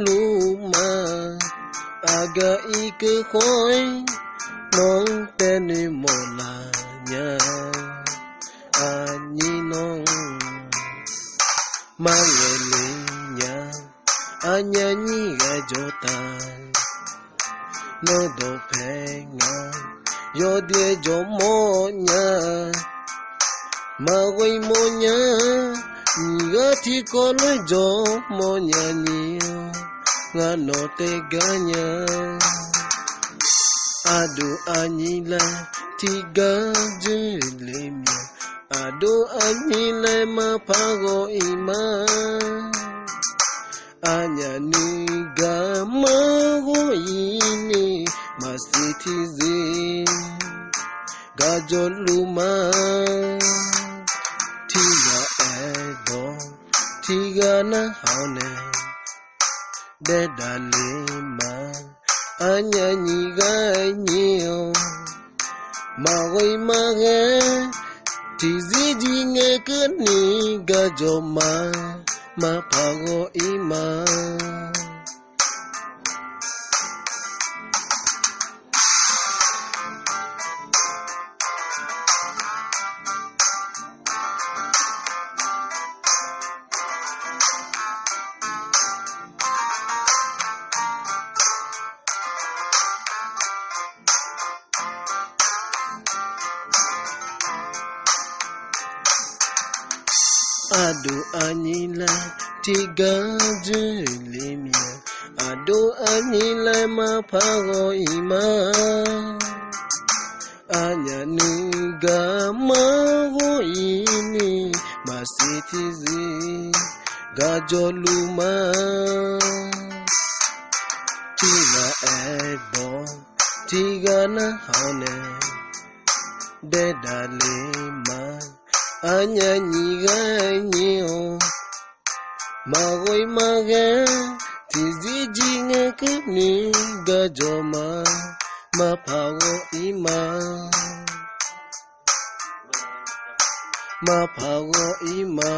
luma aga ike khoi nong teni mola nya ani nong mangele nya anya ni ga jota no do penga yo de jo mo nya ma goi mo nya ni ga ti ko lo jo mo nya ni nga no te ga nya adu anila ti ga je le mya adu anila ma pa go ima anya ni ga ma go ini masitizi ga jo luma tiga ego tiga na haune de dalima anya ni ga nyo ma goi ma ge tizi ji nge ke ni ga jo ma pa go ima adu anila tiga jelimia adu anila ma pago ima anya niga mago ini masitizi gajoluma tiga ebo tiga na haune de dalima anya nyiga nyo magoi mage tizi jinge kini gajoma mapago ima mapago ima